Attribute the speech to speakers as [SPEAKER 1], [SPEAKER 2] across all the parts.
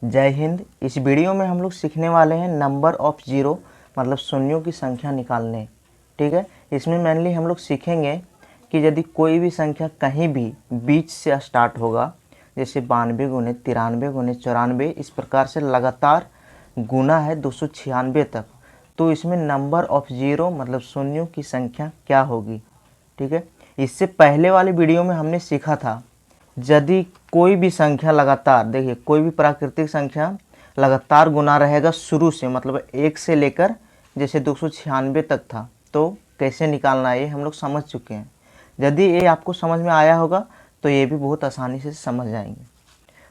[SPEAKER 1] जय हिंद। इस वीडियो में हम लोग सीखने वाले हैं नंबर ऑफ ज़ीरो मतलब शून्यों की संख्या निकालने। ठीक है, इसमें मेनली हम लोग सीखेंगे कि यदि कोई भी संख्या कहीं भी बीच से स्टार्ट होगा, जैसे 92 गुने 93 गुने 94, इस प्रकार से लगातार गुना है 296 तक, तो इसमें नंबर ऑफ ज़ीरो मतलब शून्यों की संख्या क्या होगी। ठीक है, इससे पहले वाले वीडियो में हमने सीखा था यदि कोई भी संख्या लगातार, देखिए कोई भी प्राकृतिक संख्या लगातार गुना रहेगा शुरू से, मतलब 1 से लेकर जैसे 296 तक था, तो कैसे निकालना है ये हम लोग समझ चुके हैं। यदि ये आपको समझ में आया होगा तो ये भी बहुत आसानी से समझ जाएंगे।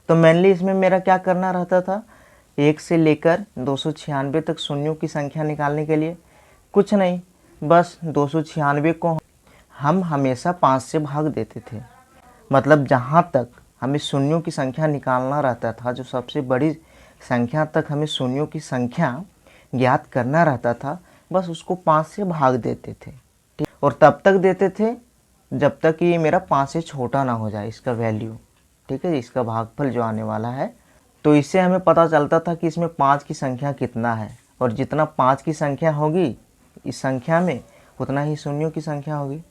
[SPEAKER 1] तो मेनली इसमें मेरा क्या करना रहता था, 1 से लेकर 296 तक शून्यों की संख्या निकालने के लिए कुछ नहीं, बस 296 को हम हमेशा 5 से भाग देते थे। मतलब जहाँ तक हमें शून्यों की संख्या निकालना रहता था, जो सबसे बड़ी संख्या तक हमें शून्यों की संख्या ज्ञात करना रहता था, बस उसको 5 से भाग देते थे। ठीक, और तब तक देते थे जब तक कि ये मेरा 5 से छोटा ना हो जाए इसका वैल्यू। ठीक है, इसका भागफल जो आने वाला है, तो इससे हमें पता चलता था कि इसमें 5 की संख्या कितना है, और जितना 5 की संख्या होगी इस संख्या में उतना ही शून्यों की संख्या होगी।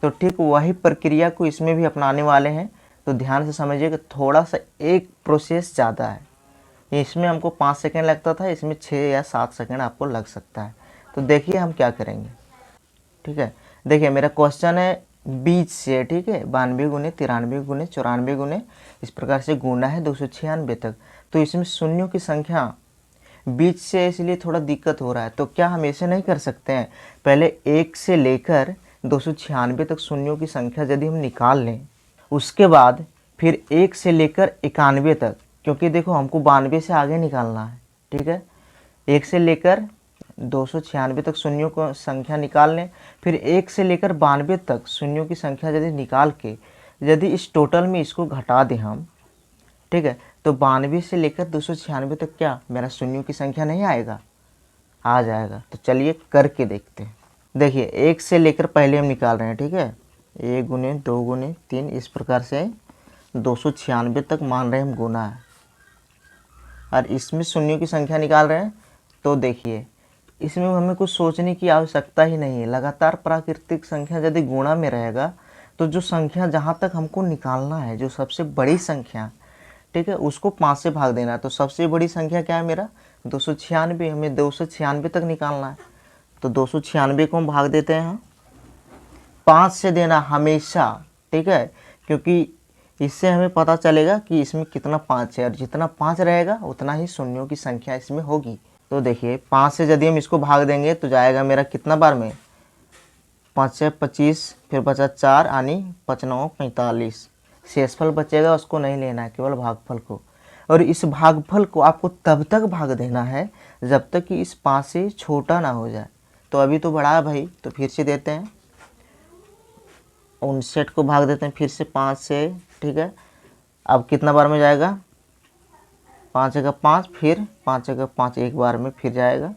[SPEAKER 1] तो ठीक वही प्रक्रिया को इसमें भी अपनाने वाले हैं, तो ध्यान से समझिए कि थोड़ा सा एक प्रोसेस ज़्यादा है। इसमें हमको 5 सेकेंड लगता था, इसमें 6 या 7 सेकेंड आपको लग सकता है। तो देखिए हम क्या करेंगे। ठीक है, देखिए मेरा क्वेश्चन है बीच से। ठीक है, 92 गुने 93 गुने 94 गुने इस प्रकार से गुना है 296 तक, तो इसमें शून्यों की संख्या बीच से, इसलिए थोड़ा दिक्कत हो रहा है। तो क्या हम ऐसे नहीं कर सकते हैं, पहले 1 से लेकर 296 तक शून्यों की संख्या यदि हम निकाल लें, उसके बाद फिर 1 से लेकर 91 तक, क्योंकि देखो हमको 92 से आगे निकालना है। ठीक है, 1 से लेकर 296 तक शून्यों को संख्या निकाल लें, फिर 1 से लेकर 92 तक शून्यों की संख्या यदि निकाल के यदि इस टोटल में इसको घटा दें हम, ठीक है, तो 92 से लेकर 296 तक क्या मेरा शून्यों की संख्या नहीं आएगा? आ जाएगा। तो चलिए करके देखते हैं। देखिए 1 से लेकर पहले हम निकाल रहे हैं। ठीक है, 1 गुने 2 गुने 3 इस प्रकार से 296 तक मान रहे हैं हम गुना है, और इसमें शून्यों की संख्या निकाल रहे हैं। तो देखिए इसमें हमें कुछ सोचने की आवश्यकता ही नहीं है। लगातार प्राकृतिक संख्या यदि गुणा में रहेगा तो जो संख्या जहाँ तक हमको निकालना है, जो सबसे बड़ी संख्या, ठीक है, उसको 5 से भाग देना है। तो सबसे बड़ी संख्या क्या है मेरा? 296। हमें 296 तक निकालना है, तो 296 को हम भाग देते हैं 5 से देना हमेशा। ठीक है, क्योंकि इससे हमें पता चलेगा कि इसमें कितना 5 है, और जितना 5 रहेगा उतना ही शून्यों की संख्या इसमें होगी। तो देखिए 5 से यदि हम इसको भाग देंगे तो जाएगा मेरा कितना बार में, 5 से 25, फिर बचा 4 यानी 5 9 45। शेषफल बचेगा उसको नहीं लेना है, केवल भागफल को। और इस भागफल को आपको तब तक भाग देना है जब तक कि इस 5 से छोटा ना हो जाए। तो अभी तो बड़ा है भाई, तो फिर से देते हैं, 59 को भाग देते हैं फिर से 5 से। ठीक है, अब कितना बार में जाएगा, 5 जगह 5, फिर 5 जगह 5 एक बार में फिर जाएगा।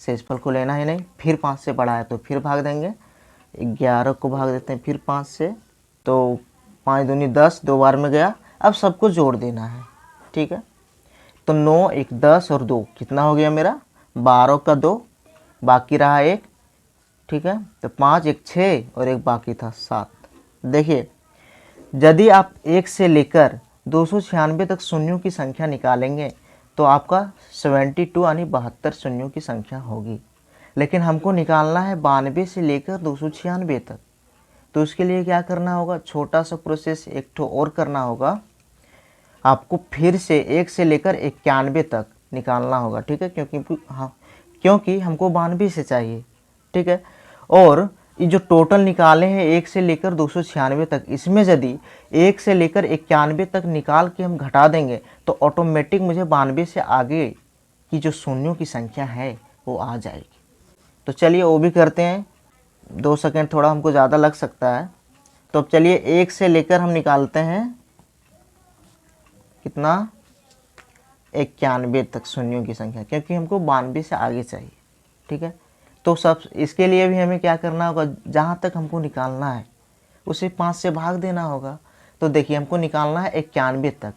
[SPEAKER 1] शेषफल को लेना ही नहीं, फिर 5 से बड़ा है तो फिर भाग देंगे। 11 को भाग देते हैं फिर 5 से, तो 5 दूनी 10 दो बार में गया। अब सबको जोड़ देना है। ठीक है, तो 9 1 10 और 2 कितना हो गया मेरा, 12 का 2, बाकी रहा 1। ठीक है, तो 5 1 6 और एक बाकी था 7। देखिए यदि आप 1 से लेकर 296 तक शून्यों की संख्या निकालेंगे तो आपका 72 यानी 72 शून्यों की संख्या होगी। लेकिन हमको निकालना है 92 से लेकर 296 तक, तो उसके लिए क्या करना होगा, छोटा सा प्रोसेस एक ठो और करना होगा। आपको फिर से 1 से लेकर 91 तक निकालना होगा। ठीक है, क्योंकि हमको 92 से चाहिए। ठीक है, और ये जो टोटल निकाले हैं 1 से लेकर 296 तक, इसमें यदि 1 से लेकर 91 तक निकाल के हम घटा देंगे तो ऑटोमेटिक मुझे 92 से आगे की जो शून्यों की संख्या है वो आ जाएगी। तो चलिए वो भी करते हैं। 2 सेकेंड थोड़ा हमको ज़्यादा लग सकता है। तो अब चलिए 1 से लेकर हम निकालते हैं कितना, 91 तक शून्यों की संख्या, क्योंकि हमको 92 से आगे चाहिए। ठीक है, तो सब इसके लिए भी हमें क्या करना होगा, जहाँ तक हमको निकालना है उसे 5 से भाग देना होगा। तो देखिए हमको निकालना है 91 तक।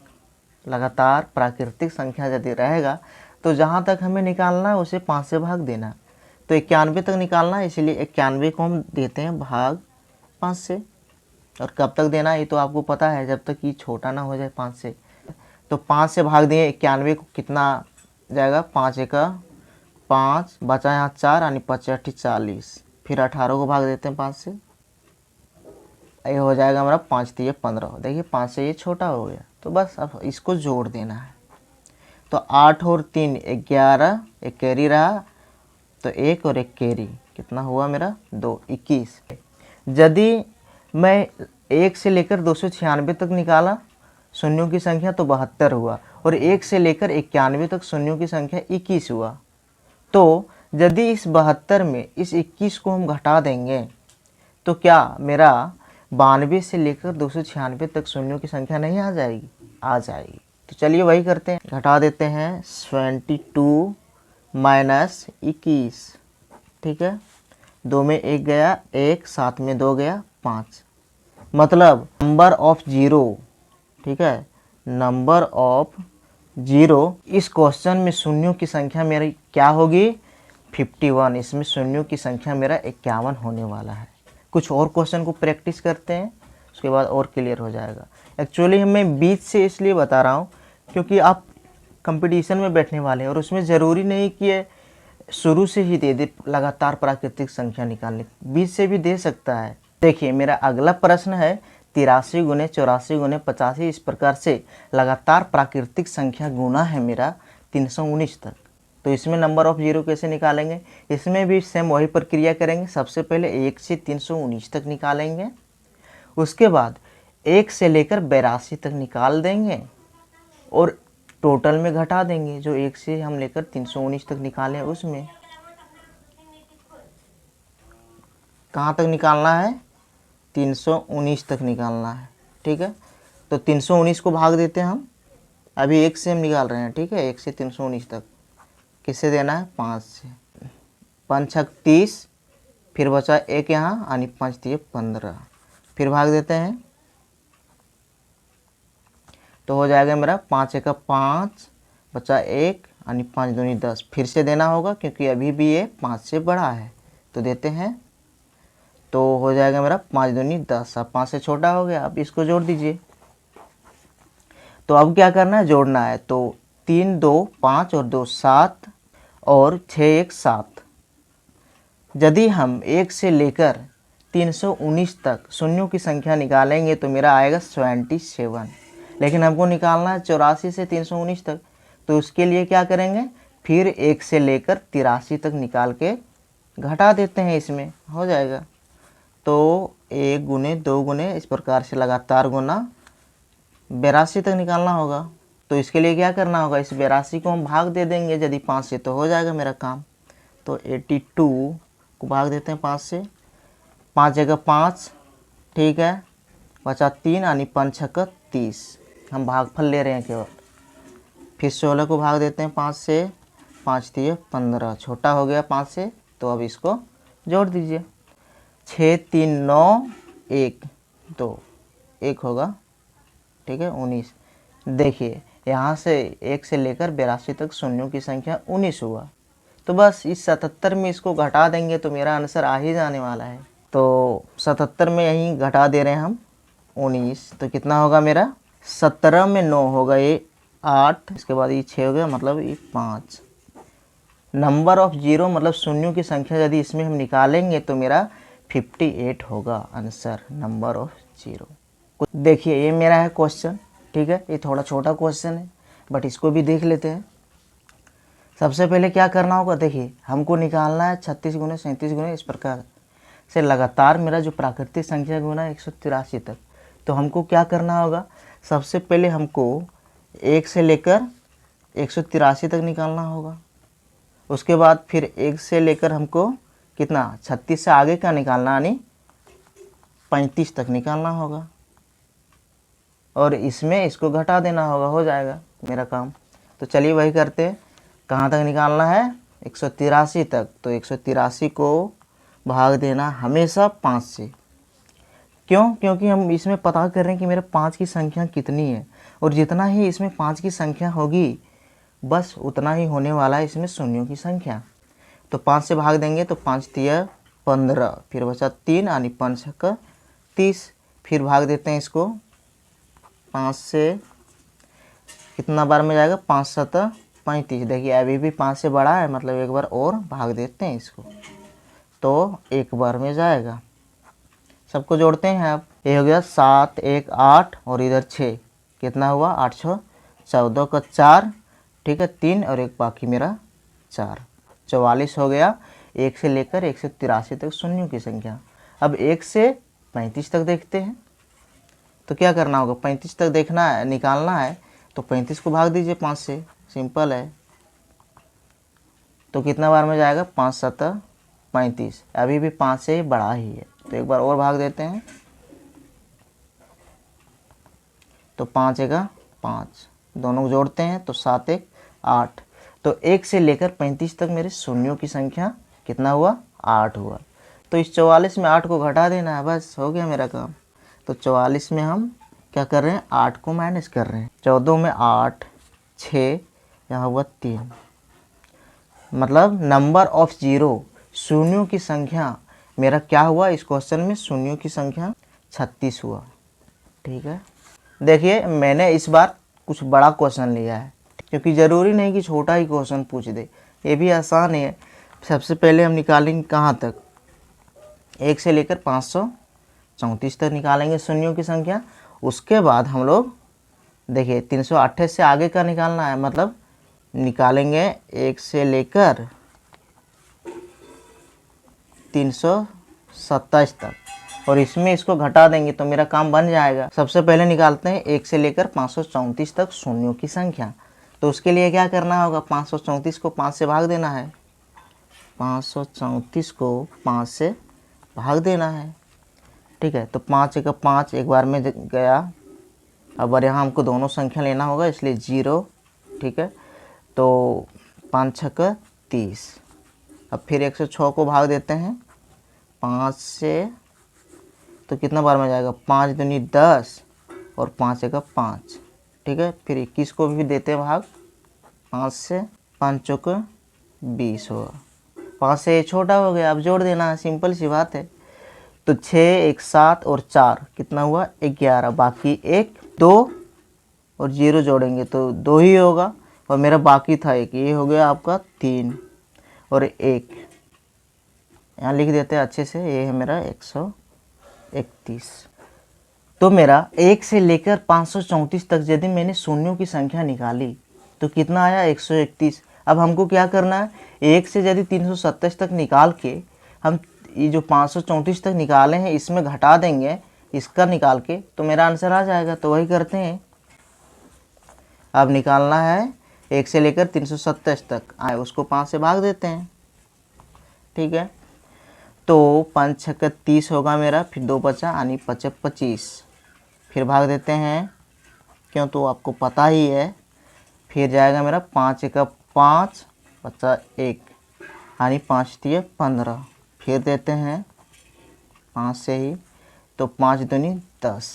[SPEAKER 1] लगातार प्राकृतिक संख्या यदि रहेगा तो जहाँ तक हमें निकालना है उसे 5 से भाग देना। तो 91 तक निकालना है, इसलिए 91 को हम देते हैं भाग 5 से। और कब तक देना है ये तो आपको पता है, जब तक ये छोटा ना हो जाए 5 से। तो 5 से भाग दिए 91 को, कितना जाएगा, 5 एका 5, बचा यहाँ 4 यानी 5 8 40। फिर 18 को भाग देते हैं 5 से, ये हो जाएगा हमारा 5 3 15। देखिए 5 से ये छोटा हो गया, तो बस अब इसको जोड़ देना है। तो 8 और 3 11, एक कैरी रहा तो 1 और 1 कैरी, कितना हुआ मेरा 2 21। यदि मैं 1 से लेकर 296 तक निकाला शून्यों की संख्या तो 72 हुआ, और 1 से लेकर 91 तक शून्यों की संख्या 21 हुआ। तो यदि इस 72 में इस 21 को हम घटा देंगे तो क्या मेरा 92 से लेकर 296 तक शून्यों की संख्या नहीं आ जाएगी? आ जाएगी। तो चलिए वही करते हैं, घटा देते हैं 22 माइनस 21, ठीक है। 2 में 1 गया 1, 7 में 2 गया 5, मतलब नंबर ऑफ जीरो, ठीक है, नंबर ऑफ जीरो। इस क्वेश्चन में शून्यों की संख्या मेरी क्या होगी? 51। इसमें शून्यों की संख्या मेरा 51 होने वाला है। कुछ और क्वेश्चन को प्रैक्टिस करते हैं, उसके बाद और क्लियर हो जाएगा। एक्चुअली मैं बीच से इसलिए बता रहा हूँ क्योंकि आप कंपटीशन में बैठने वाले हैं और उसमें ज़रूरी नहीं कि ये शुरू से ही दे दे लगातार प्राकृतिक संख्या निकालने, बीच से भी दे सकता है। देखिए मेरा अगला प्रश्न है 83 गुने 84 गुने 85, इस प्रकार से लगातार प्राकृतिक संख्या गुना है मेरा 319 तक। तो इसमें नंबर ऑफ जीरो कैसे निकालेंगे? इसमें भी सेम वही प्रक्रिया करेंगे। सबसे पहले 1 से 319 तक निकालेंगे, उसके बाद 1 से लेकर 82 तक निकाल देंगे और टोटल में घटा देंगे। जो 1 से हम लेकर 319 तक निकाले उसमें कहाँ तक निकालना है? 319 तक निकालना है, ठीक है। तो 319 को भाग देते हैं हम, अभी 1 से हम निकाल रहे हैं, ठीक है। 1 से 319 तक किससे देना है? 5 से। 5 6 30, फिर बचा 1 यहाँ यानी 5 3 15, फिर भाग देते हैं तो हो जाएगा मेरा 5 1 5, बचा 1 यानी 5 दूनी 10। फिर से देना होगा क्योंकि अभी भी ये 5 से बड़ा है, तो देते हैं। तो हो जाएगा मेरा 5 दूनी 10। अब 5 से छोटा हो गया, अब इसको जोड़ दीजिए। तो अब क्या करना है? जोड़ना है। तो 3 2 5 और 2 7 और 6 1 7। यदि हम 1 से लेकर 319 तक शून्यों की संख्या निकालेंगे तो मेरा आएगा 77। लेकिन हमको निकालना है 84 से 319 तक, तो उसके लिए क्या करेंगे? फिर 1 से लेकर 83 तक निकाल के घटा देते हैं, इसमें हो जाएगा। तो 1 गुने 2 गुने इस प्रकार से लगातार गुना 82 तक निकालना होगा। तो इसके लिए क्या करना होगा? इस 82 को हम भाग दे देंगे यदि 5 से, तो हो जाएगा मेरा काम। तो 82 को भाग देते हैं 5 से, 5 जगह 5, ठीक है, बचा 3 यानी 5 6 30। हम भागफल ले रहे हैं केवल। फिर 16 को भाग देते हैं 5 से, 5 3 15, छोटा हो गया 5 से, तो अब इसको जोड़ दीजिए। 6 3 9 1 2, 1 होगा, ठीक है, 19। देखिए यहाँ से 1 से लेकर 82 तक शून्यों की संख्या 19 हुआ। तो बस इस 77 में इसको घटा देंगे तो मेरा आंसर आ ही जाने वाला है। तो 77 में यहीं घटा दे रहे हैं हम 19, तो कितना होगा मेरा? 17 में 9 होगा ये 8, इसके बाद ये 6 हो गया, मतलब ये 5। नंबर ऑफ जीरो मतलब शून्यों की संख्या यदि इसमें हम निकालेंगे तो मेरा 58 होगा आंसर, नंबर ऑफ जीरो। देखिए ये मेरा है क्वेश्चन, ठीक है। ये थोड़ा छोटा क्वेश्चन है बट इसको भी देख लेते हैं। सबसे पहले क्या करना होगा? देखिए हमको निकालना है 36 गुने 37 गुने, इस प्रकार से लगातार मेरा जो प्राकृतिक संख्या गुना 183 तक। तो हमको क्या करना होगा? सबसे पहले हमको 1 से लेकर 183 तक निकालना होगा। उसके बाद फिर 1 से लेकर हमको कितना 36 से आगे का निकालना, यानी 35 तक निकालना होगा, और इसमें इसको घटा देना होगा, हो जाएगा मेरा काम। तो चलिए वही करते हैं। कहाँ तक निकालना है? 183 तक। तो 183 को भाग देना हमेशा 5 से। क्यों? क्योंकि हम इसमें पता कर रहे हैं कि मेरे 5 की संख्या कितनी है, और जितना ही इसमें 5 की संख्या होगी बस उतना ही होने वाला है इसमें शून्यों की संख्या। तो 5 से भाग देंगे तो 5 तिया 15, फिर बचा 3 यानी 5 छक्का 30। फिर भाग देते हैं इसको 5 से, कितना बार में जाएगा 5 7 35। देखिए अभी भी 5 से बड़ा है, मतलब एक बार और भाग देते हैं इसको तो एक बार में जाएगा। सबको जोड़ते हैं अब, ये हो गया 7 1 8 और इधर 6, कितना हुआ 8 6 14 का 4, ठीक है 3 और एक बाकी मेरा 4, 44 हो गया। 1 से लेकर 183 तक शून्यों की संख्या। अब 1 से 35 तक देखते हैं, तो क्या करना होगा 35 तक देखना है, निकालना है तो 35 को भाग दीजिए 5 से, सिंपल है। तो कितना बार में जाएगा 5 7 35, अभी भी 5 से बड़ा ही है तो एक बार और भाग देते हैं तो 5 1 5, दोनों को जोड़ते हैं तो 7 1 8। तो 1 से लेकर 35 तक मेरे शून्यों की संख्या कितना हुआ 8 हुआ। तो इस 44 में 8 को घटा देना है, बस हो गया मेरा काम। तो 44 में हम क्या कर रहे हैं 8 को माइनस कर रहे हैं। 14 में 8 6, यहाँ हुआ 3, मतलब नंबर ऑफ जीरो, शून्यों की संख्या मेरा क्या हुआ इस क्वेश्चन में, शून्यों की संख्या 36 हुआ। ठीक है, देखिए मैंने इस बार कुछ बड़ा क्वेश्चन लिया है क्योंकि ज़रूरी नहीं कि छोटा ही क्वेश्चन पूछ दे, ये भी आसान है। सबसे पहले हम निकालेंगे कहाँ तक, 1 से लेकर 534 तक निकालेंगे शून्यों की संख्या। उसके बाद हम लोग देखिए 328 से आगे का निकालना है, मतलब निकालेंगे 1 से लेकर 327 तक और इसमें इसको घटा देंगे तो मेरा काम बन जाएगा। सबसे पहले निकालते हैं 1 से लेकर 534 तक शून्यों की संख्या। तो उसके लिए क्या करना होगा 534 को 5 से भाग देना है, 534 को 5 से भाग देना है। ठीक है, तो 5 1 5 एक बार में गया। अब यहाँ हमको दोनों संख्या लेना होगा इसलिए 0, ठीक है। तो 5 6 30। अब फिर 106 को भाग देते हैं 5 से, तो कितना बार में जाएगा 5 दूनी 10 और 5 1 5, ठीक है। फिर 21 को भी देते हैं भाग 5 से, 5 चौक 20 होगा। 5 से छोटा हो गया, अब जोड़ देना है, सिंपल सी बात है। तो 6 1 7 और 4 कितना हुआ 11, बाकी 1 2 और 0 जोड़ेंगे तो 2 ही होगा और मेरा बाकी था 1, ये हो गया आपका 3 और 1 यहाँ लिख देते हैं अच्छे से, ये है मेरा 131। तो मेरा 1 से लेकर 534 तक यदि मैंने शून्यों की संख्या निकाली तो कितना आया 131। अब हमको क्या करना है, 1 से यदि 327 तक निकाल के हम ये जो 534 तक निकाले हैं इसमें घटा देंगे इसका निकाल के तो मेरा आंसर आ जाएगा। तो वही करते हैं, अब निकालना है 1 से लेकर 327 तक आए उसको 5 से भाग देते हैं, ठीक है। तो 5 6 30 होगा मेरा, फिर 2 बचा यानी 5 25, फिर भाग देते हैं क्यों तो आपको पता ही है। फिर जाएगा मेरा 5 1 5 बचा 1 यानी 5 3 15, फिर देते हैं 5 से ही, तो 5 दूनी 10।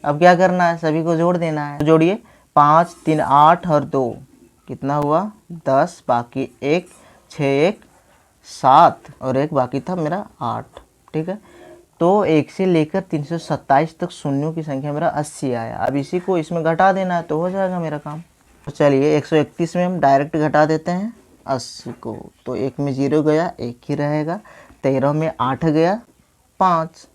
[SPEAKER 1] अब क्या करना है सभी को जोड़ देना है, जोड़िए 5 3 8 और 2 कितना हुआ 10, बाकी 1 6 1 7 और 1 बाकी था मेरा 8, ठीक है। तो 1 से लेकर 327 तक शून्यों की संख्या मेरा 80 आया। अब इसी को इसमें घटा देना है तो हो जाएगा मेरा काम। तो चलिए 131 में हम डायरेक्ट घटा देते हैं 80 को, तो 1 में 0 गया 1 ही रहेगा, 13 में 8 गया 5,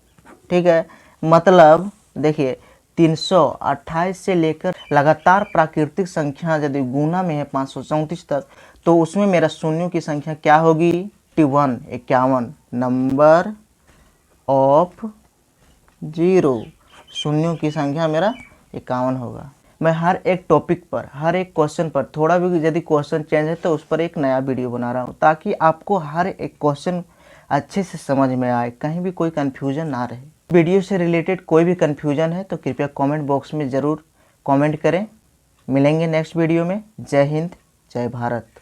[SPEAKER 1] ठीक है। मतलब देखिए 328 से लेकर लगातार प्राकृतिक संख्या यदि गुना में है 534 तक तो उसमें मेरा शून्यों की संख्या क्या होगी 51 नंबर ऑफ जीरो, शून्यों की संख्या मेरा 51 होगा। मैं हर एक टॉपिक पर हर एक क्वेश्चन पर थोड़ा भी यदि क्वेश्चन चेंज है तो उस पर एक नया वीडियो बना रहा हूँ ताकि आपको हर एक क्वेश्चन अच्छे से समझ में आए, कहीं भी कोई कन्फ्यूजन ना रहे। वीडियो से रिलेटेड कोई भी कन्फ्यूजन है तो कृपया कमेंट बॉक्स में ज़रूर कमेंट करें। मिलेंगे नेक्स्ट वीडियो में। जय हिंद, जय भारत।